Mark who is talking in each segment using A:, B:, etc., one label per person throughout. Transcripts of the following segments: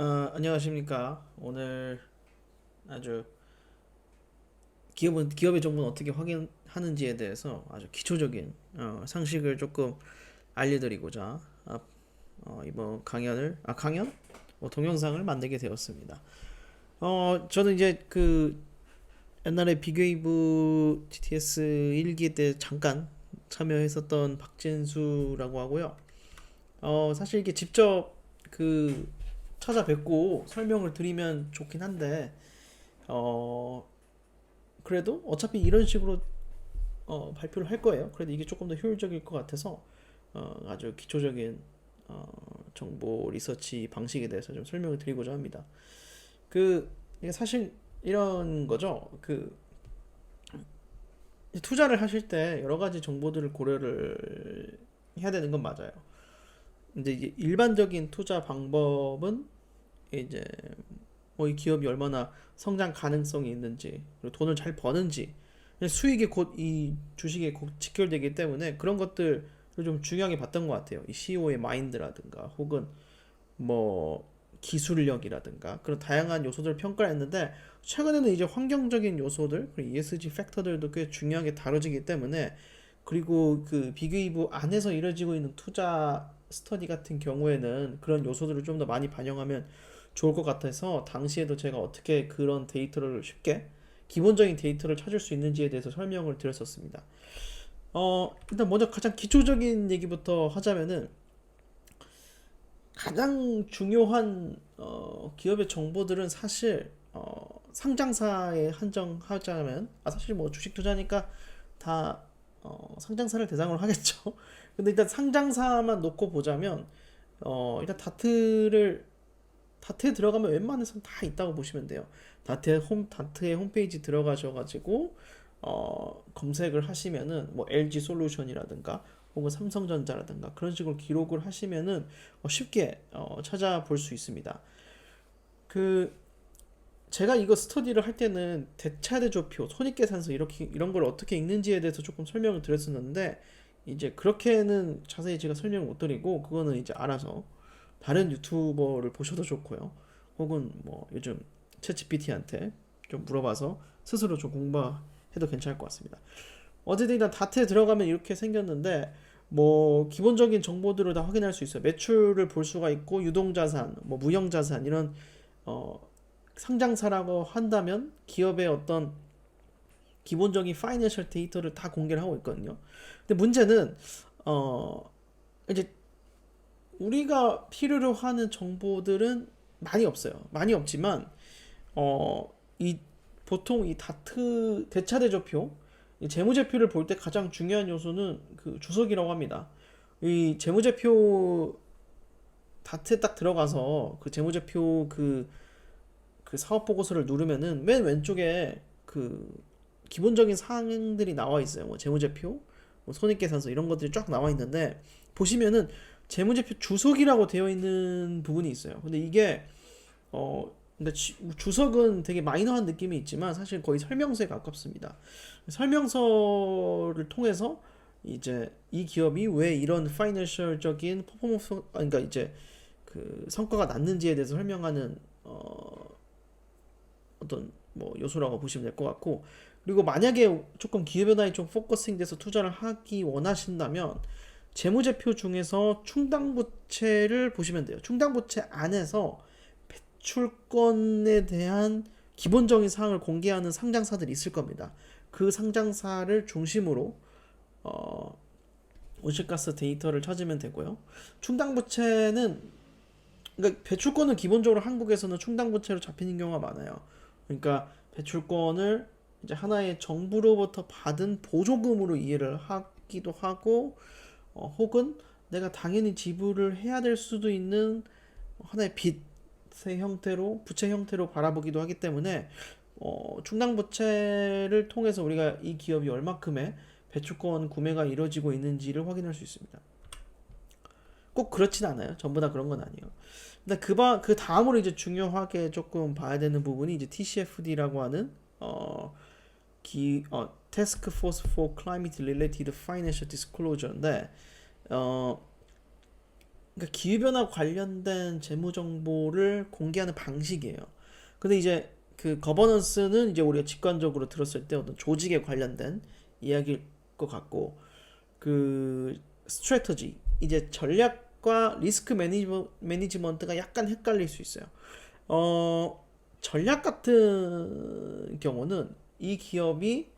A: 안녕하십니까. 오늘 아주 기업의 정보는 어떻게 확인하는지에 대해서 아주 기초적인 상식을 조금 알려드리고자 이번 강연? 동영상을 만들게 되었습니다. 저는 이제 그 옛날에 비교이브 GTS 1기 때 잠깐 참여했었던 박진수라고 하고요. 사실 이게 직접 그 찾아뵙고 설명을 드리면 좋긴 한데 어, 그래도 어차피 이런 식으로 발표를 할 거예요. 그래도 이게 조금 더 효율적일 것 같아서 아주 기초적인 정보 리서치 방식에 대해서 좀 설명을 드리고자 합니다. 이게 사실 이런 거죠. 투자를 하실 때 여러 가지 정보들을 고려를 해야 되는 건 맞아요. 근데 이제 일반적인 투자 방법은 이제 이 기업이 얼마나 성장 가능성이 있는지, 그리고 돈을 잘 버는지, 수익이 곧 이 주식에 곧 직결되기 때문에 그런 것들을 좀 중요하게 봤던 것 같아요. 이 CEO의 마인드라든가, 혹은 뭐 기술력이라든가 그런 다양한 요소들을 평가를 했는데, 최근에는 이제 환경적인 요소들, 그리고 ESG 팩터들도 꽤 중요하게 다뤄지기 때문에, 그리고 그 비교이브 안에서 이루어지고 있는 투자 스터디 같은 경우에는 그런 요소들을 좀 더 많이 반영하면 좋을 것 같아서, 당시에도 제가 어떻게 그런 데이터를 쉽게 기본적인 데이터를 찾을 수 있는지에 대해서 설명을 드렸었습니다. 일단 먼저 가장 기초적인 얘기부터 하자면은, 가장 중요한 기업의 정보들은 사실 상장사에 한정하자면, 사실 뭐 주식 투자니까 다 상장사를 대상으로 하겠죠. 근데 일단 상장사만 놓고 보자면, 일단 다트에 들어가면 웬만해서는 다 있다고 보시면 돼요. 다트의 홈페이지 들어가셔가지고 검색을 하시면은 뭐 LG 솔루션이라든가 혹은 삼성전자라든가 그런 식으로 기록을 하시면은 쉽게 찾아볼 수 있습니다. 그 제가 이거 스터디를 할 때는 대차대조표, 손익계산서 이런 걸 어떻게 읽는지에 대해서 조금 설명을 드렸었는데, 이제 그렇게는 자세히 제가 설명을 못 드리고, 그거는 이제 알아서 다른 유튜버를 보셔도 좋고요. 혹은 뭐 요즘 챗GPT한테 좀 물어봐서 스스로 좀 공부해도 괜찮을 것 같습니다. 어쨌든 일단 다트에 들어가면 이렇게 생겼는데, 뭐 기본적인 정보들을 다 확인할 수 있어요. 매출을 볼 수가 있고, 유동자산, 뭐 무형자산, 이런 어, 상장사라고 한다면 기업의 어떤 기본적인 파이낸셜 데이터를 다 공개를 하고 있거든요. 근데 문제는 어 이제 우리가 필요로 하는 정보들은 많이 없어요. 많이 없지만 이 보통 이 다트 대차대조표, 이 재무제표를 볼 때 가장 중요한 요소는 그 주석이라고 합니다. 이 재무제표 다트에 딱 들어가서 그 재무제표 그 사업 보고서를 누르면은 맨 왼쪽에 그 기본적인 사항들이 나와 있어요. 뭐 재무제표, 뭐 손익계산서 이런 것들이 쫙 나와 있는데, 보시면은 재무제표 주석이라고 되어 있는 부분이 있어요. 근데 이게 근데 주석은 되게 마이너한 느낌이 있지만 사실 거의 설명서에 가깝습니다. 설명서를 통해서 이제 이 기업이 왜 이런 파이낸셜적인 퍼포먼스, 그러니까 이제 그 성과가 났는지에 대해서 설명하는 어떤 뭐 요소라고 보시면 될 것 같고, 그리고 만약에 조금 기회변화에 좀 포커싱 돼서 투자를 하기 원하신다면 재무제표 중에서 충당부채를 보시면 돼요. 충당부채 안에서 배출권에 대한 기본적인 사항을 공개하는 상장사들이 있을 겁니다. 그 상장사를 중심으로 어, 온실가스 데이터를 찾으면 되고요. 충당부채는, 그러니까 배출권은 기본적으로 한국에서는 충당부채로 잡히는 경우가 많아요. 그러니까 배출권을 이제 하나의 정부로부터 받은 보조금으로 이해를 하기도 하고, 혹은 내가 당연히 지불을 해야 될 수도 있는 하나의 빚의 형태로, 부채 형태로 바라보기도 하기 때문에 충당부채를 통해서 우리가 이 기업이 얼마큼의 배출권 구매가 이루어지고 있는지를 확인할 수 있습니다. 꼭 그렇진 않아요. 전부 다 그런 건 아니에요. 근데 그 다음으로 이제 중요하게 조금 봐야 되는 부분이 이제 TCFD라고 하는 Task Force for Climate Related Financial Disclosure인데, 어 그러니까 기후변화 관련된 재무 정보를 공개하는 방식이에요. 근데 이제 그 거버넌스는 이제 우리가 직관적으로 들었을 때 어떤 조직에 관련된 이야기일 것 같고, 그 스트래터지 이제 전략과 리스크 매니지먼트가 약간 헷갈릴 수 있어요. 전략 같은 경우는 이 기업이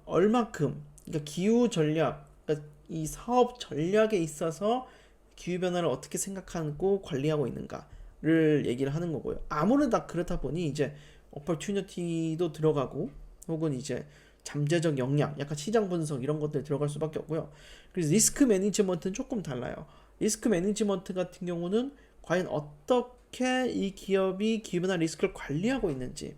A: 얼마큼, 그러니까 기후 전략, 그러니까 이 사업 전략에 있어서 기후 변화를 어떻게 생각하고 관리하고 있는가를 얘기를 하는 거고요. 아무래도 다 그렇다 보니 이제 오퍼튜니티도 들어가고, 혹은 이제 잠재적 역량, 약간 시장 분석 이런 것들 들어갈 수밖에 없고요. 그래서 리스크 매니지먼트는 조금 달라요. 리스크 매니지먼트 같은 경우는 과연 어떻게 이 기업이 기후변화 리스크를 관리하고 있는지,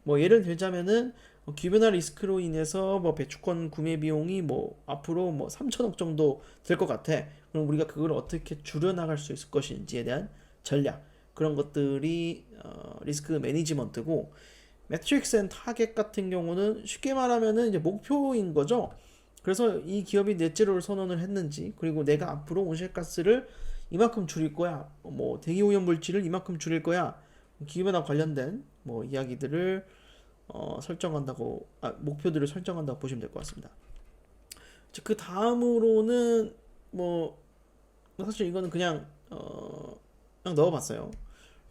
A: 뭐 예를 들자면은 기후변화 리스크로 인해서 뭐 배추권 구매 비용이 뭐 앞으로 뭐 3천억 정도 될 것 같아. 그럼 우리가 그걸 어떻게 줄여나갈 수 있을 것인지에 대한 전략, 그런 것들이 리스크 매니지먼트고, 매트릭스 앤 타겟 같은 경우는 쉽게 말하면은 이제 목표인 거죠. 그래서 이 기업이 넷제로를 선언을 했는지, 그리고 내가 앞으로 온실가스를 이만큼 줄일 거야, 뭐 대기오염 물질을 이만큼 줄일 거야, 기후변화 관련된 뭐 이야기들을 설정한다고, 목표들을 설정한다고 보시면 될 것 같습니다. 그 다음으로는 뭐 사실 이거는 그냥 넣어봤어요.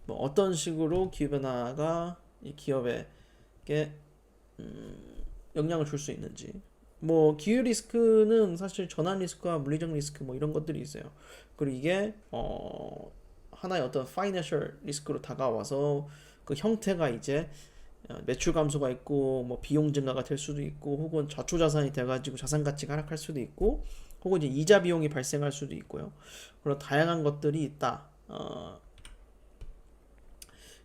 A: 뭐 어떤 식으로 기후변화가 이 기업에게 영향을 줄 수 있는지. 뭐 기후 리스크는 사실 전환 리스크와 물리적 리스크 뭐 이런 것들이 있어요. 그리고 이게 하나의 어떤 파이낸셜 리스크로 다가와서 그 형태가 이제 매출 감소가 있고, 뭐 비용 증가가 될 수도 있고, 혹은 저초자산이 돼가지고 자산 가치가 하락할 수도 있고, 혹은 이제 이자 비용이 발생할 수도 있고요. 그런 다양한 것들이 있다.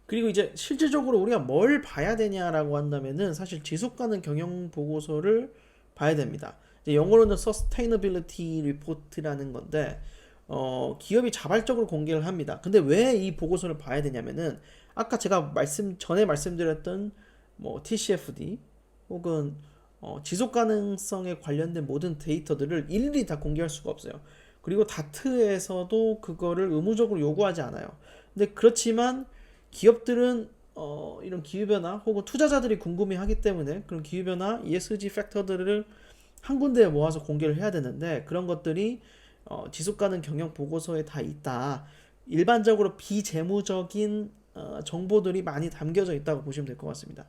A: 그리고 이제 실질적으로 우리가 뭘 봐야 되냐라고 한다면은 사실 지속 가능 경영 보고서를 봐야 됩니다. 이제 영어로는 Sustainability Report라는 건데, 기업이 자발적으로 공개를 합니다. 근데 왜 이 보고서를 봐야 되냐면은, 아까 제가 전에 말씀드렸던 뭐 TCFD, 혹은 지속 가능성에 관련된 모든 데이터들을 일일이 다 공개할 수가 없어요. 그리고 다트에서도 그거를 의무적으로 요구하지 않아요. 근데 그렇지만 기업들은 이런 기후변화, 혹은 투자자들이 궁금해하기 때문에 그런 기후변화 ESG 팩터들을 한 군데에 모아서 공개를 해야 되는데, 그런 것들이 지속가능 경영 보고서에 다 있다. 일반적으로 비재무적인 정보들이 많이 담겨져 있다고 보시면 될 것 같습니다.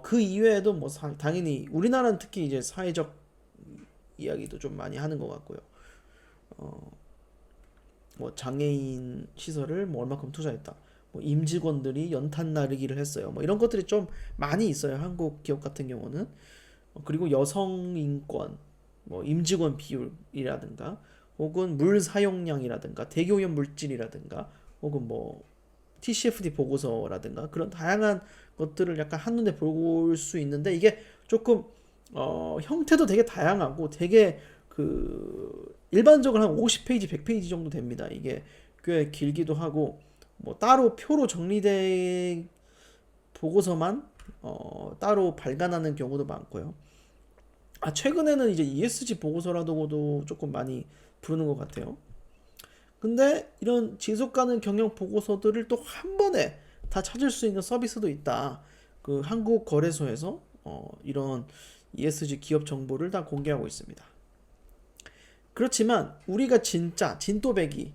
A: 그 이외에도 뭐 당연히 우리나라는 특히 이제 사회적 이야기도 좀 많이 하는 것 같고요. 뭐 장애인 시설을 뭐 얼마큼 투자했다, 뭐 임직원들이 연탄 나르기를 했어요, 뭐 이런 것들이 좀 많이 있어요, 한국 기업 같은 경우는. 그리고 여성 인권, 뭐 임직원 비율이라든가, 혹은 물 사용량이라든가, 대기오염 물질이라든가, 혹은 뭐 TCFD 보고서라든가, 그런 다양한 것들을 약간 한눈에 볼 수 있는데, 이게 조금 형태도 되게 다양하고, 되게 그 일반적으로 한 50페이지, 100페이지 정도 됩니다. 이게 꽤 길기도 하고, 뭐 따로 표로 정리된 보고서만 따로 발간하는 경우도 많고요. 최근에는 이제 ESG 보고서라고도 조금 많이 부르는 것 같아요. 근데 이런 지속 가능 경영 보고서들을 또 한 번에 다 찾을 수 있는 서비스도 있다. 그 한국 거래소에서 이런 ESG 기업 정보를 다 공개하고 있습니다. 그렇지만 우리가 진짜 진또배기,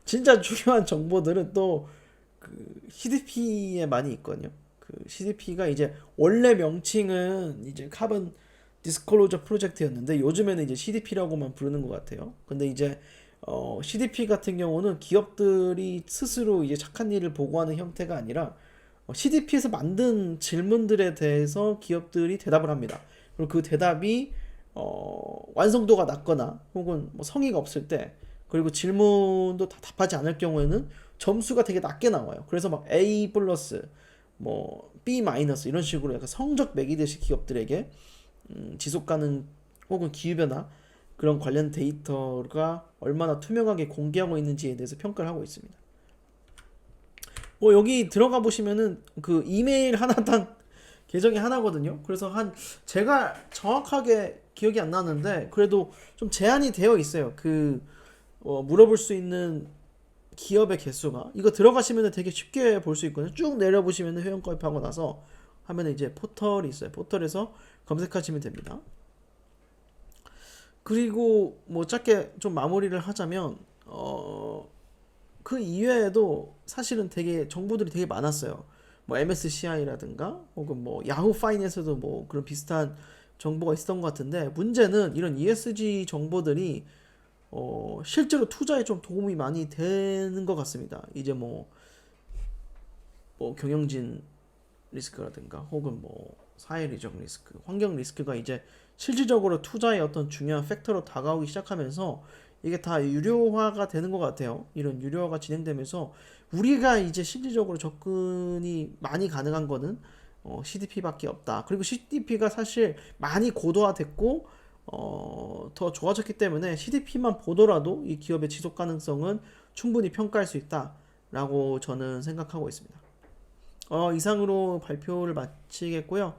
A: 진짜 중요한 정보들은 또 그 CDP에 많이 있거든요. 그 CDP가 이제 원래 명칭은 이제 카본 디스클로저 프로젝트였는데, 요즘에는 이제 CDP라고만 부르는 것 같아요. 근데 이제 CDP 같은 경우는 기업들이 스스로 이제 착한 일을 보고하는 형태가 아니라, CDP에서 만든 질문들에 대해서 기업들이 대답을 합니다. 그리고 그 대답이 완성도가 낮거나, 혹은 뭐 성의가 없을 때, 그리고 질문도 다 답하지 않을 경우에는 점수가 되게 낮게 나와요. 그래서 막 A 플러스, 뭐 B 마이너스 이런 식으로 약간 성적 매기듯이 기업들에게 지속 가능 혹은 기후변화 그런 관련 데이터가 얼마나 투명하게 공개하고 있는지에 대해서 평가를 하고 있습니다. 여기 들어가 보시면은 그 이메일 하나당 계정이 하나거든요. 그래서 제가 정확하게 기억이 안 나는데, 그래도 좀 제한이 되어 있어요. 물어볼 수 있는 기업의 개수가 이거 들어가시면 되게 쉽게 볼 수 있거든요. 쭉 내려보시면 회원 가입하고 나서 하면 이제 포털이 있어요. 포털에서 검색하시면 됩니다. 그리고 뭐 짧게 좀 마무리를 하자면 그 이외에도 사실은 되게 정보들이 되게 많았어요. 뭐 MSCI라든가 혹은 뭐 야후 파이낸스도 뭐 그런 비슷한 정보가 있었던 것 같은데 문제는 이런 ESG 정보들이 실제로 투자에 좀 도움이 많이 되는 것 같습니다. 이제 뭐 경영진 리스크라든가 혹은 뭐 사회리적 리스크, 환경 리스크가 이제 실질적으로 투자의 어떤 중요한 팩터로 다가오기 시작하면서 이게 다 유료화가 되는 것 같아요. 이런 유료화가 진행되면서 우리가 이제 실질적으로 접근이 많이 가능한 거는 CDP밖에 없다. 그리고 CDP가 사실 많이 고도화됐고 더 좋아졌기 때문에 CDP만 보더라도 이 기업의 지속 가능성은 충분히 평가할 수 있다라고 저는 생각하고 있습니다. 이상으로 발표를 마치겠고요.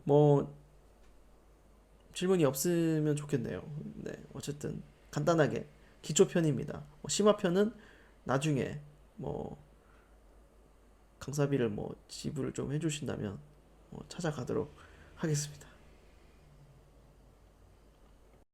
A: 뭐 질문이 없으면 좋겠네요. 네, 어쨌든 간단하게 기초편입니다. 심화편은 나중에 뭐 강사비를 뭐 지불을 좀 해주신다면 찾아가도록 하겠습니다.